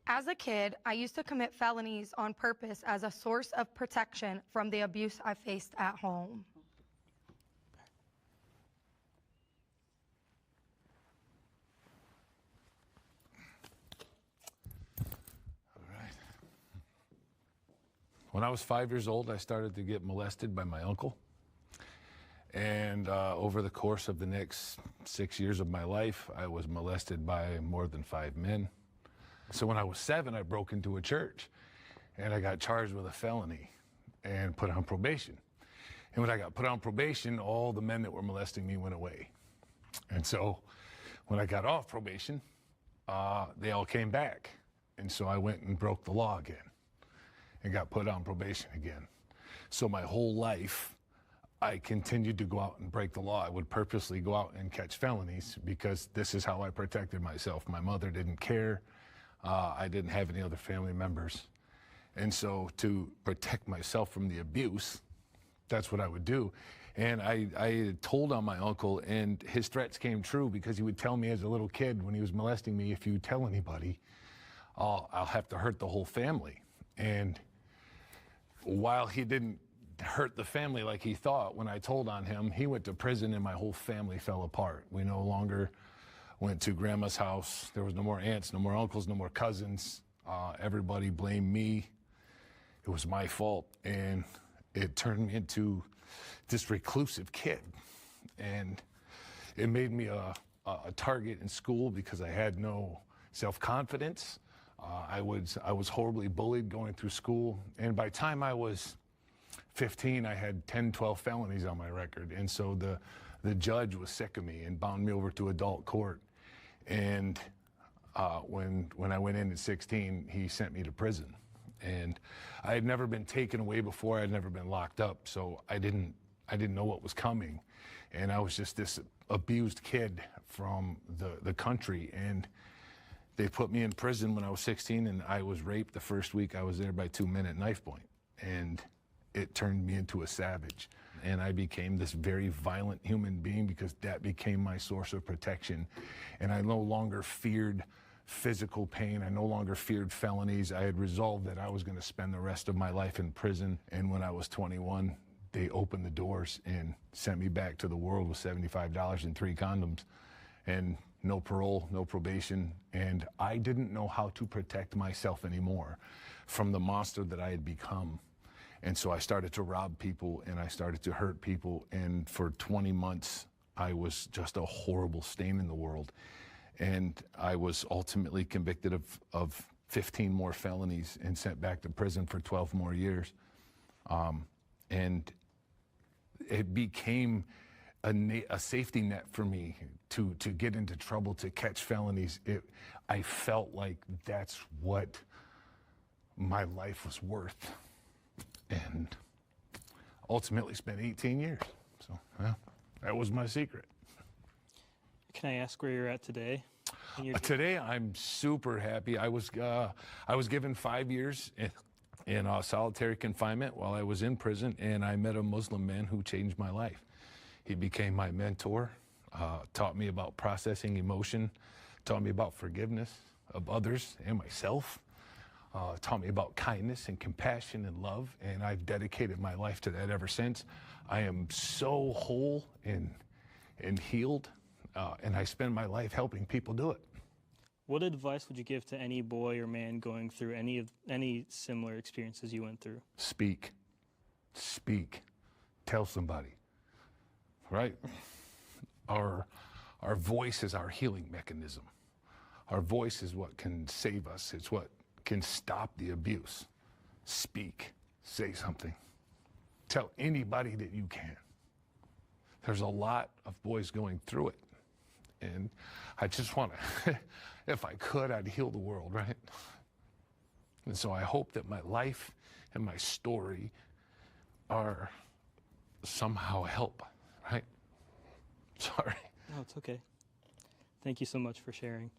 As a kid, I used to commit felonies on purpose as a source of protection from the abuse I faced at home. All right. When I was 5 years old, I started to get molested by my uncle. And over the course of the next 6 years of my life, I was molested by more than 5 men. So when I was 7, I broke into a church and I got charged with a felony and put on probation. And when I got put on probation, all the men that were molesting me went away. And so when I got off probation, they all came back. And so I went and broke the law again and got put on probation again. So my whole life, I continued to go out and break the law. I would purposely go out and catch felonies because this is how I protected myself. My mother didn't care. I didn't have any other family members. And so to protect myself from the abuse, that's what I would do. And I told on my uncle, and his threats came true because he would tell me as a little kid when he was molesting me, if you tell anybody, I'll have to hurt the whole family. And while he didn't hurt the family like he thought, when I told on him, he went to prison and my whole family fell apart. We no longer went to grandma's house. There was no more aunts, no more uncles, no more cousins. Everybody blamed me. It was my fault. And it turned me into this reclusive kid. And it made me a target in school because I had no self-confidence. I was horribly bullied going through school. And by the time I was 15, I had 10, 12 felonies on my record. And so the judge was sick of me and bound me over to adult court. And when I went in at 16, he sent me to prison. And I had never been taken away before. I had never been locked up. So I didn't know what was coming. And I was just this abused kid from the country. And they put me in prison when I was 16, and I was raped the first week I was there by 2 men at knife point. And it turned me into a savage. And I became this very violent human being because that became my source of protection. And I no longer feared physical pain. I no longer feared felonies. I had resolved that I was going to spend the rest of my life in prison. And when I was 21, they opened the doors and sent me back to the world with $75 and 3 condoms and no parole, no probation. And I didn't know how to protect myself anymore from the monster that I had become. And so I started to rob people and I started to hurt people. And for 20 months, I was just a horrible stain in the world. And I was ultimately convicted of 15 more felonies and sent back to prison for 12 more years. And it became a safety net for me to get into trouble, to catch felonies. I felt like that's what my life was worth. And ultimately spent 18 years. So that was my secret. Can I ask where you're at today? Today, I'm super happy. I was given 5 years in solitary confinement while I was in prison, and I met a Muslim man who changed my life. He became my mentor, taught me about processing emotion, taught me about forgiveness of others and myself, taught me about kindness and compassion and love, and I've dedicated my life to that ever since. I am so whole and healed, and I spend my life helping people do it. What advice would you give to any boy or man going through any similar experiences you went through? Speak. Speak. Tell somebody. Right? Our voice is our healing mechanism. Our voice is what can save us. It's what can stop the abuse. Speak. Say something. Tell anybody that you can. There's a lot of boys going through it. And I just want to, if I could, I'd heal the world, right? And so I hope that my life and my story are somehow help, right? Sorry. No, it's okay. Thank you so much for sharing.